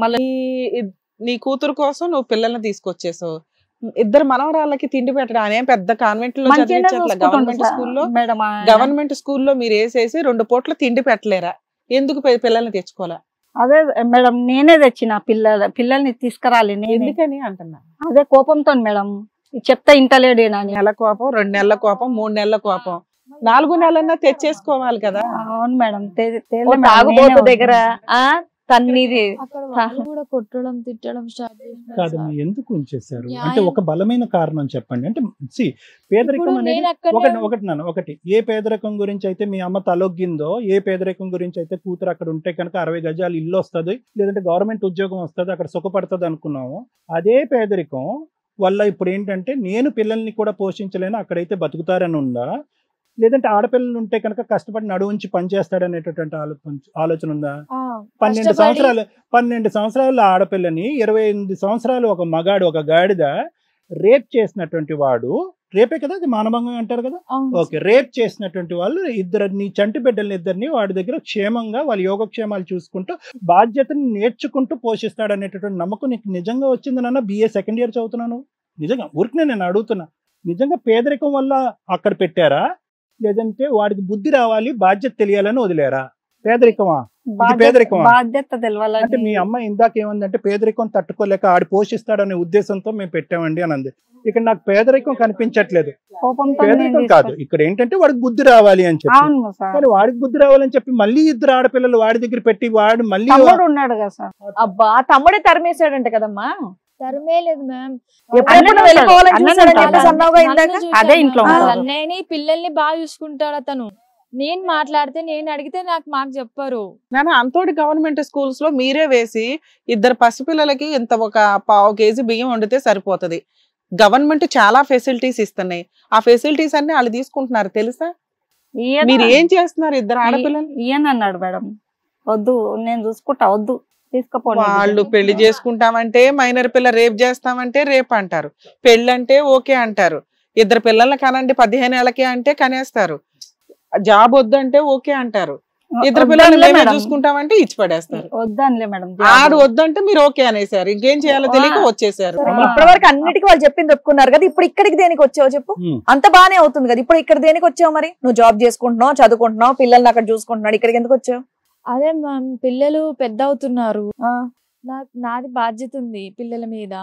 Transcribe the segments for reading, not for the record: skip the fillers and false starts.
మళ్ళీ నీ కూతురు కోసం నువ్వు పిల్లల్ని తీసుకొచ్చేసావు. ఇద్దరు మనవరాళ్ళకి తిండి పెట్టడం అనేం పెద్ద కాన్వెంట్ లో చదివించట్ల, గవర్నమెంట్ స్కూల్లో. గవర్నమెంట్ స్కూల్లో మీరు వేసేసి 2 పూట్ల తిండి పెట్టలేరా? ఎందుకు పిల్లల్ని తెచ్చుకోవాలా? అదే మేడం, నేనే తెచ్చిన పిల్లల్ని తీసుకురాలి. ఎందుకని అంటున్నా? అదే కోపంతో మేడం, చెప్తా ఇంటలేడేనని. నెల కోపం, 2 నెలల కోపం, 3 నెలల కోపం, 4 నెలలన్నా తెచ్చేసుకోవాలి కదా. అవును మేడం. తాగుబోతు దగ్గర తన్నిది కూడా కొట్టడం తిట్టడం స్టార్ట్ కాదు, ఎందుకు ఉంచేశారు అంటే ఒక బలమైన కారణం చెప్పండి. అంటే పేదరికం అనేది ఒకటి ఏ పేదరికం గురించి అయితే మీ అమ్మ తలొగ్గిందో, ఏ పేదరికం గురించి అయితే కూతురు అక్కడ ఉంటే కనుక 60 గజాలు ఇల్లు వస్తుంది, లేదంటే గవర్నమెంట్ ఉద్యోగం వస్తుంది, అక్కడ సుఖపడుతుంది అనుకున్నాము, అదే పేదరికం వల్ల ఇప్పుడు ఏంటంటే నేను పిల్లల్ని కూడా పోషించలేను, అక్కడైతే బతుకుతారని ఉందా, లేదంటే ఆడపిల్లలు ఉంటే కనుక కష్టపడి నడువుంచి పనిచేస్తాడనేటటువంటి ఆలోచన ఉందా? 12 సంవత్సరాల ఆడపిల్లని 28 సంవత్సరాలు ఒక మగాడు, ఒక గాడిద రేప్ చేసినటువంటి వాడు, రేపే కదా అది మానభంగం అంటారు కదా, ఓకే, రేప్ చేసినటువంటి వాళ్ళు నీ చంటి బిడ్డల్ని ఇద్దరిని వాడి దగ్గర క్షేమంగా వాళ్ళ యోగక్షేమాలు చూసుకుంటూ బాధ్యతను నేర్చుకుంటూ పోషిస్తాడు అనేటటువంటి నమ్మకం నీకు నిజంగా వచ్చింది నాన్న? BA సెకండ్ ఇయర్ చదువుతున్నాను, నిజంగా ఊరికి నేను అడుగుతున్నా, నిజంగా పేదరికం వల్ల అక్కడ పెట్టారా, లేదంటే వాడికి బుద్ధి రావాలి బాధ్యత తెలియాలని వదిలేరా? పేదరికమా? పేదరికమా? బాధ్యత తెలియాలి అంటే మీ అమ్మ ఇందాక ఏమందంటే పేదరికం తట్టుకోలేక ఆడి పోషిస్తాడనే ఉద్దేశంతో మేము పెట్టామండి అని అంది. ఇక్కడ నాకు పేదరికం కనిపించట్లేదు, పేదరికం కాదు, ఇక్కడ ఏంటంటే వాడికి బుద్ధి రావాలి అని చెప్పి. కానీ వాడికి బుద్ధి రావాలని చెప్పి మళ్ళీ 2 ఆడపిల్లలు వాడి దగ్గర పెట్టి వాడు మళ్ళీ ఉన్నాడు కదా సార్. అబ్బా, తమ్ముడే తరిమేశాడంట కదమ్మా. తరమేలేదు మ్యామ్. అదే ఇంట్లో అన్నయ్యని పిల్లల్ని బాగా చూసుకుంటాడు అతను. నేను మాట్లాడితే, నేను అడిగితే నాకు చెప్పరు. అంతోటి గవర్నమెంట్ స్కూల్స్ లో మీరే వేసి 2 పసిపిల్లలకి ఇంత ఒక 1/2 కేజీ బియ్యం వండితే సరిపోతుంది. గవర్నమెంట్ చాలా ఫెసిలిటీస్ ఇస్తున్నాయి, ఆ ఫెసిలిటీస్ అన్ని వాళ్ళు తీసుకుంటున్నారు తెలుసా? మీరు ఏం చేస్తున్నారు? 2 ఆడపిల్లలు అన్నాడు మేడం, వద్దు నేను చూసుకుంటా, వద్దు తీసుకుపోండి. వాళ్ళు పెళ్లి చేసుకుంటామంటే మైనర్ పిల్ల రేప్ చేస్తామంటే రేప్ అంటారు, పెళ్లి అంటే ఓకే అంటారు, 2 పిల్లల్ని కనండి 15 ఏళ్ళకి అంటే కనేస్తారు, జాబ్ వద్దంటే ఓకే అంటారు, 2 పిల్లల్ని మేమే చూసుకుంటామంటే ఇచ్చి పడేస్తారు. వద్దనిలే మేడం, ఆడు వద్దంటే మీరు ఓకే అనేసారు, ఇంకేం చేయాలో తెలియక వచ్చేసారు. ఇప్పటి వరకు అన్నిటికీ వాళ్ళు చెప్పింది ఒప్పుకున్నారు కదా, ఇప్పుడు ఇక్కడికి దేనికి వచ్చావు చెప్పు? అంత బానే అవుతుంది కదా, ఇప్పుడు ఇక్కడ దేనికి వచ్చావు? మరి నువ్వు జాబ్ చేసుకుంటున్నావు, చదువుకుంటున్నావు, పిల్లల్ని అక్కడ చూసుకుంటున్నాడు, ఇక్కడికి ఎందుకు వచ్చావు? అదే మ్యామ్, పిల్లలు పెద్ద అవుతున్నారు, నాది బాధ్యత ఉంది పిల్లల మీద,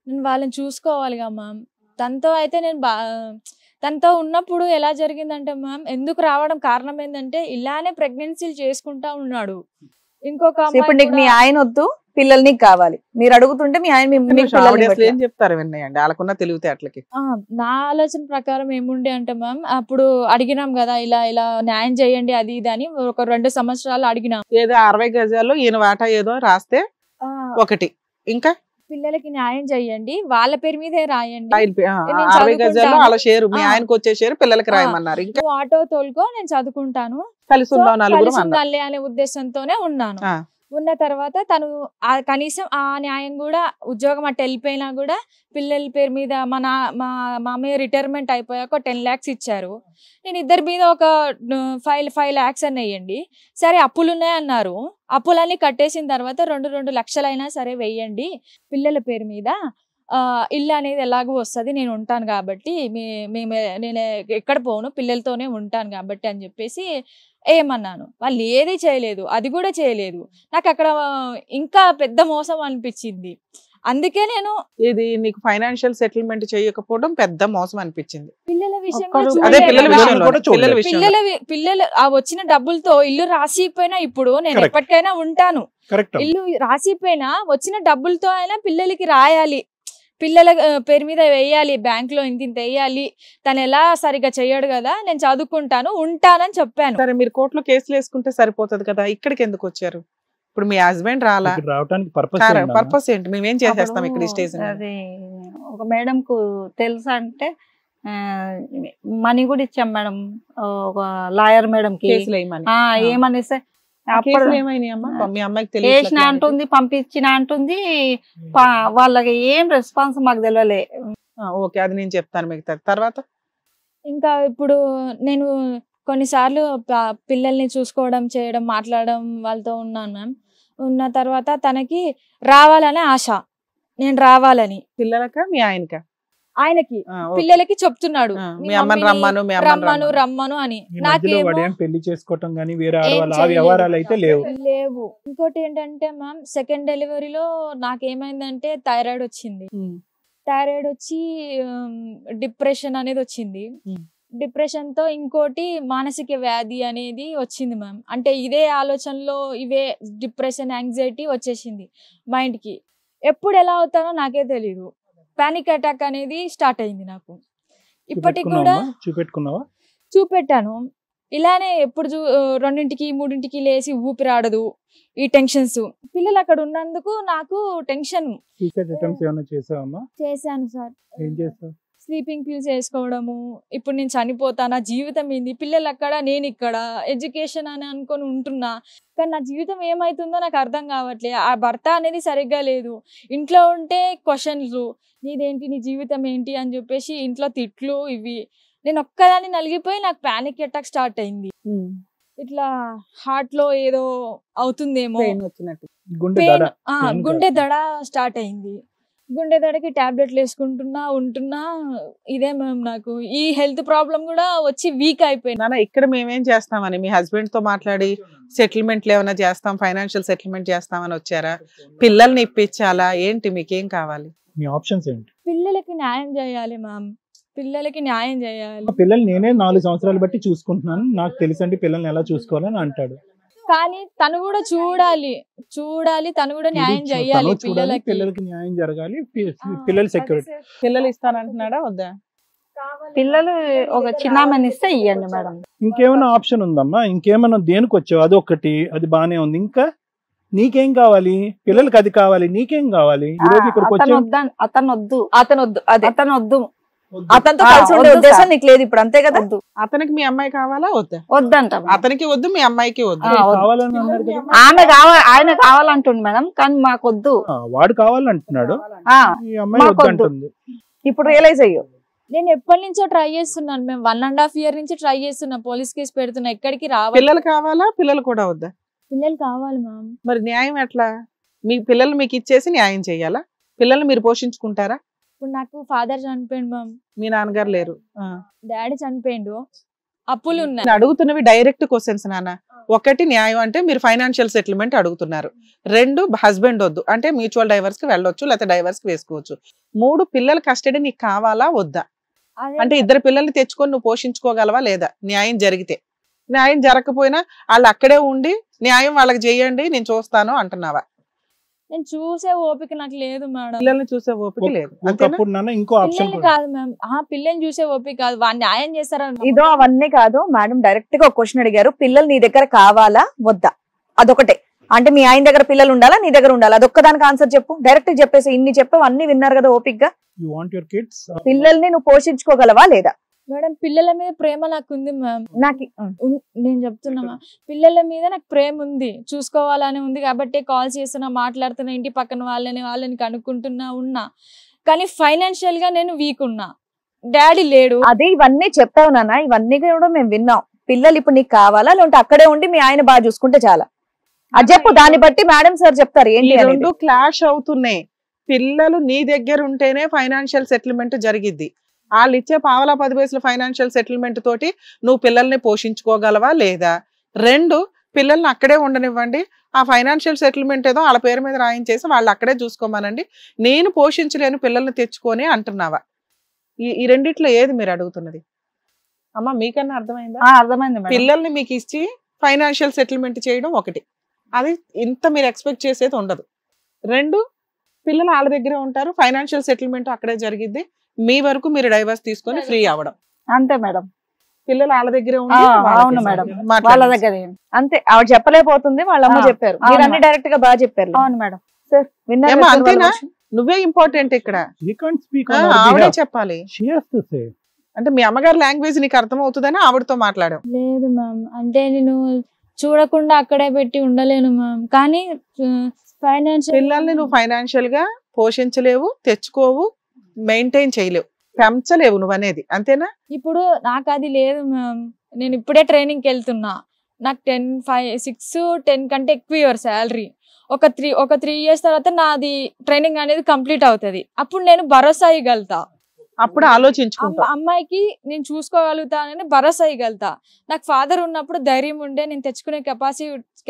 నేను వాళ్ళని చూసుకోవాలిగా మ్యామ్. తనతో అయితే తనతో ఉన్నప్పుడు ఎలా జరిగిందంటే మ్యామ్, ఎందుకు రావడం కారణం ఏంటంటే ఇలానే ప్రెగ్నెన్సీలు చేసుకుంటా ఉన్నాడు. ఇంకొక ఇప్పుడు నీకు మీ ఆయన వద్దు, పిల్లల్ని కావాలి, మీరు అడుగుతుంటే మీ ఆయన ఏం చెప్తారు విన్నాయండి వాళ్ళకున్న తెలివితేటలకి. నా ఆలోచన ప్రకారం ఏముండే అంటే మ్యామ్, అప్పుడు అడిగినాం కదా ఇలా ఇలా న్యాయం చేయండి అది ఇది అని, ఒక 2 సంవత్సరాలు అడిగినాం. ఏదో 60 గజాల్లో ఈయన వాటా ఏదో రాస్తే ఒకటి, ఇంకా పిల్లలకి న్యాయం చేయండి, వాళ్ళ పేరు మీదే రాయండి, 60 గజాల్లో వాళ్ళ షేరు, మీ ఆయనకు వచ్చే షేరు పిల్లలకి రాయమన్నారు. ఇంకా ఆటో తోలుకో, నేను చదువుకుంటాను, కలిసి ఉండాలి అనే ఉద్దేశంతోనే ఉన్నాను. ఉన్న తర్వాత తను కనీసం ఆ న్యాయం కూడా, ఉద్యోగం అట్ట వెళ్ళిపోయినా కూడా పిల్లల పేరు మీద మా మామయ్య రిటైర్మెంట్ అయిపోయాక 10 lakhs ఇచ్చారు. నేను ఇద్దరి మీద ఒక 5 lakhs అని వేయండి, సరే అప్పులు ఉన్నాయన్నారు, అప్పులన్నీ కట్టేసిన తర్వాత 2 లక్షలైనా సరే వేయండి పిల్లల పేరు మీద, ఇల్లు అనేది ఎలాగో వస్తుంది, నేను ఉంటాను కాబట్టి నేను ఎక్కడ పోను, పిల్లలతోనే ఉంటాను కాబట్టి అని చెప్పేసి ఏమన్నాను. వాళ్ళు ఏది చేయలేదు, అది కూడా చేయలేదు. నాకు అక్కడ ఇంకా పెద్ద మోసం అనిపించింది. అందుకే నేను ఇది నీకు ఫైనాన్షియల్ సెటిల్మెంట్ చేయకపోవడం పెద్ద మోసం అనిపించింది. పిల్లల పిల్లలు ఆ వచ్చిన డబ్బులతో ఇల్లు రాసిపోయినా, ఇప్పుడు నేను ఎప్పటికైనా ఉంటాను, ఇల్లు రాసిపోయినా వచ్చిన డబ్బులతో అయినా పిల్లలకి రాయాలి, పిల్లల పేరు మీద వేయాలి, బ్యాంక్ లో ఇంత వేయాలి, తను ఎలా సరిగ్గా చెయ్యడు కదా, నేను చదువుకుంటాను ఉంటానని చెప్పాను. సరే మీరు కోర్టులో కేసులు వేసుకుంటే సరిపోతుంది కదా, ఇక్కడికి ఎందుకు వచ్చారు? ఇప్పుడు మీ హస్బెండ్ రావడానికి పర్పస్ ఏంటి? మేమేం చేసేస్తాం ఇక్కడ ఈ స్టేజ్? అది ఒక మేడం కు తెలుసా అంటే మనీ కూడా ఇచ్చాం మేడం, ఒక లాయర్ మేడం కి. ఏమనేసి వేసిన అంటుంది, పంపించిన అంటుంది, వాళ్ళకి ఏం రెస్పాన్స్ మాకు తెలియలే. ఓకే, అది నేను చెప్తాను మిగతా తర్వాత. ఇంకా ఇప్పుడు నేను కొన్నిసార్లు పిల్లల్ని చూసుకోవడం, చేయడం, మాట్లాడడం వాళ్ళతో ఉన్నాను మ్యామ్. ఉన్న తర్వాత తనకి రావాలనే ఆశ, నేను రావాలని. పిల్లలక మీ ఆయనక? ఆయనకి పిల్లలకి చెప్తున్నాడు మీ అమ్మని రమ్మను రమ్మను రమ్మను అని. నాకేమో పెళ్లి చేసుకోవటం గానీ వేరే ఆడవాళ్ళ వ్యవహారాలు అయితే లేవు. ఇంకోటి ఏంటంటే మ్యామ్, సెకండ్ డెలివరీలో నాకేమైందంటే థైరాయిడ్ వచ్చింది. థైరాయిడ్ వచ్చి డిప్రెషన్ అనేది వచ్చింది. డిప్రెషన్ తో ఇంకోటి మానసిక వ్యాధి అనేది వచ్చింది మ్యామ్. అంటే ఇదే ఆలోచనలో ఇవే డిప్రెషన్, యాంగ్జైటీ వచ్చేసింది మైండ్ కి. ఎప్పుడు ఎలా అవుతానో నాకే తెలీదు. పానిక్ అటాక్ అనేది స్టార్ట్ అయింది నాకు. ఇప్పటికి కూడా చూపెట్టాను. ఇలానే ఎప్పుడు 2ంటికి 3ంటికి లేచి ఊపిరాడదు, ఈ టెన్షన్స్. పిల్లలు అక్కడ ఉన్నందుకు నాకు టెన్షన్. చేశాను సార్. Sleeping pills వేసుకోవడము. ఇప్పుడు నేను చనిపోతానా, జీవితం ఏంది, పిల్లలు అక్కడ నేను ఇక్కడ, ఎడ్యుకేషన్ అని అనుకొని ఉంటున్నా. కానీ నా జీవితం ఏమైతుందో నాకు అర్థం కావట్లే. ఆ భర్త అనేది సరిగ్గా లేదు. ఇంట్లో ఉంటే క్వశ్చన్లు, నీదేంటి, నీ జీవితం ఏంటి అని చెప్పేసి ఇంట్లో తిట్లు ఇవి. నేను ఒక్కదాన్ని నలిగిపోయి నాకు పానిక్ అటాక్ స్టార్ట్ అయింది. ఇట్లా హార్ట్ లో ఏదో అవుతుందేమో, గుండె దడ స్టార్ట్ అయింది. గుండె దడకి టాబ్లెట్లు వేసుకుంటున్నా ఉంటున్నా. ఇదే మ్యామ్ నాకు ఈ హెల్త్ ప్రాబ్లం కూడా వచ్చి వీక్ అయిపోయింది. ఇక్కడ మేమేం చేస్తామని మీ హస్బెండ్ తో మాట్లాడి సెటిల్మెంట్లు ఏమైనా చేస్తాం, ఫైనాన్షియల్ సెటిల్మెంట్ చేస్తామని వచ్చారా? పిల్లల్ని ఇప్పించాలా ఏంటి, మీకేం కావాలి? మీ ఆప్షన్స్ ఏంటి? పిల్లలకి న్యాయం చేయాలి మ్యామ్, పిల్లలకి న్యాయం చేయాలి. పిల్లలు నేనే 4 సంవత్సరాలు బట్టి చూసుకుంటున్నాను, నాకు తెలుసండి పిల్లల్ని ఎలా చూసుకోవాలని అంటాడు. కానీ తను కూడా చూడాలి, తను కూడా న్యాయం చేయాలి. పిల్లలకి న్యాయం జరగాలి. పిల్లలు సెక్యూరిటీ. పిల్లలు ఇస్తానంటున్నాడా వద్దా? పిల్లలు ఒక చిన్నమని ఇస్తే ఇవ్వండి మేడం. ఇంకేమైనా ఆప్షన్ ఉందమ్మా? ఇంకేమైనా దేనికి వచ్చావు? అదొకటి, అది బానే ఉంది. ఇంకా నీకేం కావాలి? పిల్లలకి అది కావాలి, నీకేం కావాలి? అతనితో కలిసి ఉండే ఉద్దేశం నీకు లేదు ఇప్పుడు, అంతే కదా? అతనికి మీ అమ్మాయి కావాలా వద్దా? వద్దంట. అతనికి వద్దు, మీ అమ్మాయికి వద్దు. ఆమె ఆయన కావాలంటుంది మేడం, కానీ మాకు వద్దు. వాడు కావాలంటున్నాడు, ఇప్పుడు రియలైజ్ అయ్యో. నేను ఎప్పటి నుంచో ట్రై చేస్తున్నాను. మేము 1.5 year నుంచి ట్రై చేస్తున్నా, పోలీస్ కేసు పెడుతున్నా, ఎక్కడికి రావాలి. పిల్లలు కావాలా? పిల్లలు కూడా వద్దా? పిల్లలు కావాలి మ్యామ్. మరి న్యాయం ఎట్లా? మీ పిల్లలు మీకు ఇచ్చేసి న్యాయం చెయ్యాలా? పిల్లల్ని మీరు పోషించుకుంటారా? ఇప్పుడు నాకు ఫాదర్ చనిపోయిండు మ్యామ్. మీ నాన్నగారు లేరు? డాడీ చనిపోయిండు, అప్పులు ఉన్నాయి. అడుగుతున్నవి డైరెక్ట్ క్వశ్చన్స్ నాన్న. ఒకటి న్యాయం అంటే మీరు ఫైనాన్షియల్ సెటిల్మెంట్ అడుగుతున్నారు. 2 హస్బెండ్ వద్దు అంటే మ్యూచువల్ డైవర్స్ కి వెళ్ళొచ్చు, లేకపోతే డైవర్స్ కి వేసుకోవచ్చు. 3 పిల్లల కస్టడీ నీకు కావాలా వద్దా? అంటే 2 పిల్లల్ని తెచ్చుకొని నువ్వు పోషించుకోగలవా లేదా? న్యాయం జరిగితే. న్యాయం జరగకపోయినా వాళ్ళు అక్కడే ఉండి న్యాయం వాళ్ళకి చేయండి, నేను చూస్తాను అంటున్నావా? నేను చూసే ఓపిక నాకు లేదు మేడం. పిల్లల్ని చూసే ఓపిక లేదు. ఇంకో ఆప్షన్ కాదు మ్యామ్, పిల్లల్ని చూసే ఓపిక కాదు, వాళ్ళు న్యాయం చేస్తారని. ఇదో అవన్నీ కాదు మేడం, డైరెక్ట్ గా ఒక క్వశ్చన్ అడిగారు, పిల్లలు నీ దగ్గర కావాలా వద్దా? అదొకటే. అంటే మీ ఆయన దగ్గర పిల్లలు ఉండాలా, నీ దగ్గర ఉండాలా? అదొక్కదానికి ఆన్సర్ చెప్పు. డైరెక్ట్ చెప్పేసి ఇన్ని చెప్పావు, అన్ని విన్నారు కదా ఓపిక్గా. పిల్లల్ని నువ్వు పోషించుకోగలవా లేదా? మేడం పిల్లల మీద ప్రేమ నాకు ఉంది మ్యామ్. నేను చెప్తున్నా, పిల్లల మీద నాకు ప్రేమ ఉంది, చూసుకోవాలని ఉంది కాబట్టి కాల్ చేస్తున్నా, మాట్లాడుతున్నా, ఇంటి పక్కన వాళ్ళని కనుక్కుంటున్నా ఉన్నా. కానీ ఫైనాన్షియల్ గా నేను వీక్ ఉన్నా, డాడీ లేడు. అదే ఇవన్నీ చెప్పావు నాన్న, ఇవన్నీ కూడా మేము విన్నాం. పిల్లలు ఇప్పుడు నీకు కావాలా, లేదంటే అక్కడే ఉండి మీ ఆయన బాగా చూసుకుంటే చాలా? అది చెప్పు, దాన్ని బట్టి మేడం సార్ చెప్తారు. ఏంటి? 2 క్లాష్ అవుతున్నాయి. పిల్లలు నీ దగ్గర ఉంటేనే ఫైనాన్షియల్ సెటిల్మెంట్ జరిగిద్ది. వాళ్ళు ఇచ్చే 10 పైసలు ఫైనాన్షియల్ సెటిల్మెంట్ తోటి నువ్వు పిల్లల్ని పోషించుకోగలవా లేదా? 2 పిల్లల్ని అక్కడే ఉండనివ్వండి, ఆ ఫైనాన్షియల్ సెటిల్మెంట్ ఏదో వాళ్ళ పేరు మీద రాయించేసి వాళ్ళు అక్కడే చూసుకోమనండి, నేను పోషించలేను పిల్లల్ని తెచ్చుకొని అంటున్నావా? ఈ రెండిట్లో ఏది మీరు అడుగుతున్నది? అమ్మా మీకన్నా అర్థమైందా? అర్థమైంది. పిల్లల్ని మీకు ఇచ్చి ఫైనాన్షియల్ సెటిల్మెంట్ చేయడం ఒకటి, అది ఇంత మీరు ఎక్స్పెక్ట్ చేసేది ఉండదు. 2 పిల్లలు వాళ్ళ దగ్గరే ఉంటారు, ఫైనాన్షియల్ సెటిల్మెంట్ అక్కడే జరిగిద్ది, మీ వరకు మీరు డైవర్స్ తీసుకొని ఫ్రీ అవ్వడం. అంతే మేడం. పిల్లలు వాళ్ళ దగ్గరే అవును మేడం, వాళ్ళ దగ్గర అంతే. ఆవిడ చెప్పలేకపోతుంది, వాళ్ళ అమ్మ చెప్పారు, మీరు అన్ని డైరెక్ట్ గా బాగా చెప్పారు. అవును మేడం. సార్ విన్నారు అంతేనా? నువ్వే ఇంపార్టెంట్ ఇక్కడ, ఆవిడే చెప్పాలి. అంటే మీ అమ్మగారి లాంగ్వేజ్ నీకు అర్థం అవుతుందని ఆవిడతో మాట్లాడావు? లేదు మ్యామ్, అంటే నేను చూడకుండా అక్కడే పెట్టి ఉండలేను మ్యామ్. కానీ పిల్లల్ని నువ్వు ఫైనాన్షియల్ గా పోషించలేవు, తెచ్చుకోవు, మెయింటైన్ చేయలేవు, పెంచలేవు నువ్వు అనేది, అంతేనా? ఇప్పుడు నాకు అది లేదు మ్యామ్. నేను ఇప్పుడే ట్రైనింగ్ కి వెళ్తున్నా, నాకు 6-10 కంటే ఎక్కువ ఇవ్వరు శాలరీ. ఒక 3 years తర్వాత నాది ట్రైనింగ్ అనేది కంప్లీట్ అవుతుంది. అప్పుడు నేను భరోసా ఇవ్వగలుగుతా, అప్పుడు ఆలోచించుకుంటా అమ్మాయికి నేను చూసుకోగలుగుతానని భరోసా ఇవ్వగలుగుతా. నాకు ఫాదర్ ఉన్నప్పుడు ధైర్యం ఉండే, నేను తెచ్చుకునే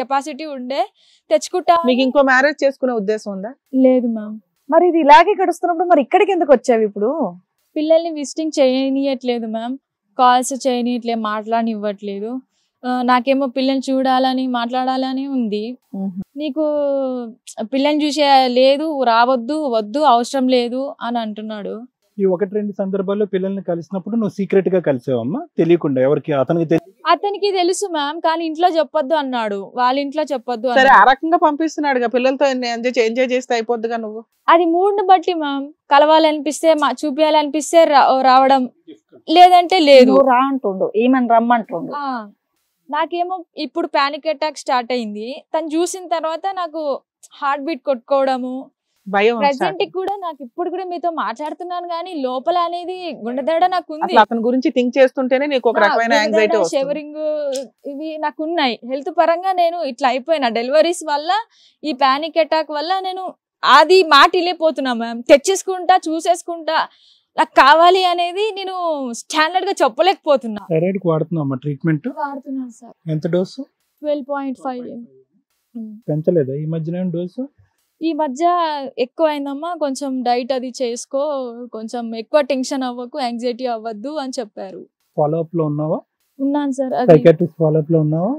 కెపాసిటీ ఉండే, తెచ్చుకుంటా. మీకు ఇంకో మ్యారేజ్ చేసుకునే ఉద్దేశం ఉందా? లేదు మ్యామ్. మరి ఇది ఇలాగే గడుస్తున్నప్పుడు మరి ఇక్కడికి ఎందుకు వచ్చావు ఇప్పుడు? పిల్లల్ని విజిటింగ్ చేయనియట్లేదు మ్యామ్, కాల్స్ చేయనియట్లేదు, మాట్లాడనివ్వట్లేదు. నాకేమో పిల్లల్ని చూడాలని మాట్లాడాలని ఉంది. నీకు పిల్లల్ని చూసే లేదు, రావద్దు, వద్దు, అవసరం లేదు అని అంటున్నాడు. ఈ 1-2 సందర్భాల్లో పిల్లల్ని కలిసినప్పుడు నువ్వు సీక్రెట్ గా కలిసావమ్మా, తెలియకుండా ఎవరికి? అతనికి తెలుసు మ్యామ్, కానీ ఇంట్లో చెప్పొద్దు అన్నాడు, వాళ్ళ ఇంట్లో చెప్పొద్దు. సరే, ఆ రకంగా పంపిస్తున్నాడు పిల్లలతో ఎంజాయ్ చేస్తే అయిపోద్దిగా. నువ్వు అది మూడ్ని బట్టి మ్యామ్, కలవాలనిపిస్తే చూపించాలనిపిస్తే రావడం, లేదంటే లేదు రా అంటుండు, ఏమని రమ్మంటుండు. నాకేమో ఇప్పుడు పానిక్ అటాక్ స్టార్ట్ అయింది. తను చూసిన తర్వాత నాకు హార్ట్ బీట్ కొట్టుకోవడము, ప్రెసెంట్ కూడా నాకు ఇప్పుడు కూడా మీతో మాట్లాడుతున్నాను కానీ లోపల అనేది గుండెదడ నాకు ఉంది. అతని గురించి థింక్ చేస్తుంటేనే నీకు ఒక రకమైన యాంగ్జైటీ వస్తుంది. షివరింగ్ ఇవి నాకు ఉన్నాయి. హెల్త్ పరంగా నేను ఇట్లా అయిపోయినా, డెలివరీస్ వల్ల, ఈ పానిక్ అటాక్ వల్ల నేను అది మాట వెళ్ళిపోతున్నా మ్యామ్. తెచ్చేసుకుంటా, చూసేసుకుంటా, నాకు కావాలి అనేది నేను స్టాండర్డ్ గా చెప్పలేకపోతున్నా. థైరాయిడ్ వాడుతున్నామా? ట్రీట్మెంట్ వాడుతున్నాను సార్. ఎంత డోసు? 12.5. పెంచలేదా ఈ మధ్యన డోసు? ఈ మధ్య ఎక్కువ అయిందమ్మా, కొంచెం డైట్ అది చేసుకో, కొంచెం ఎక్కువ టెన్షన్ అవ్వకు, యాంగ్జైటీ అవ్వద్దు అని చెప్పారు. ఫాలోఅప్ లో ఉన్నావా? ఉన్నాను సార్. సైకియాట్రిస్ట్ ఫాలోఅప్ లో ఉన్నావా?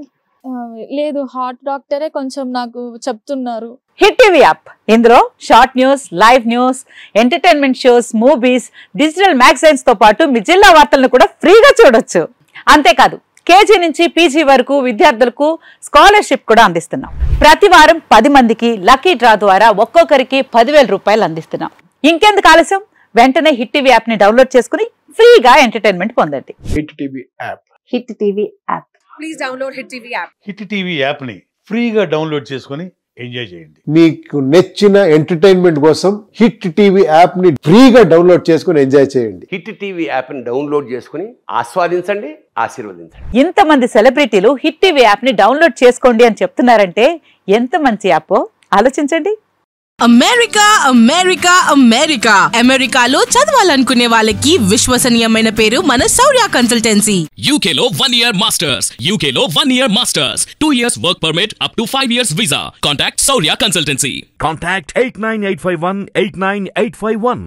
లేదు, హార్ట్ డాక్టరే కొంచెం నాకు చెప్తున్నారు. హిట్ టీవీ యాప్, ఇందులో short news, live news, entertainment shows, movies, digital magazines తో పాటు మీ జిల్లా వార్తలను కూడా ఫ్రీగా చూడొచ్చు. అంతేకాదు, కేజీ నుంచి పీజీ వరకు విద్యార్థులకు స్కాలర్షిప్ కూడా అందిస్తున్నాం. ప్రతి వారం 10 మందికి లక్కీ డ్రా ద్వారా ఒక్కొక్కరికి 10,000 రూపాయలు అందిస్తున్నాం. ఇంకెందుకు ఆలస్యం, వెంటనే హిట్ టీవీ యాప్ ని డౌన్లోడ్ చేసుకుని ఫ్రీగా ఎంటర్టైన్మెంట్ పొందండి. Hit TV app. Hit TV app. Please download hit TV app. Hit TV app ని ఫ్రీగా డౌన్లోడ్ చేసుకుని ఎంజాయ్ చేయండి. మీకు నచ్చిన ఎంటర్టైన్మెంట్ కోసం హిట్ టీవీ యాప్ ని ఫ్రీగా డౌన్లోడ్ చేసుకుని ఎంజాయ్ చేయండి. హిట్ టీవీ యాప్ ని డౌన్లోడ్ చేసుకుని ఆస్వాదించండి, ఆశీర్వదించండి. ఇంతమంది సెలబ్రిటీలు హిట్ టీవీ యాప్ ని డౌన్లోడ్ చేసుకోండి అని చెప్తున్నారంటే ఎంత మంచి యాప్ ఆలోచించండి. అమెరికా అమెరికా అమెరికా అమెరికాలో చదవాలనుకునే వాళ్ళకి విశ్వసనీయమైన పేరు మన శౌర్య కన్సల్టెన్సీ. యూకేలో 1 year మాస్టర్స్, యూకేలో 1 year masters, 2 years work permit, up to 5 years visa. Contact Shaurya consultancy. Contact 89851 89851.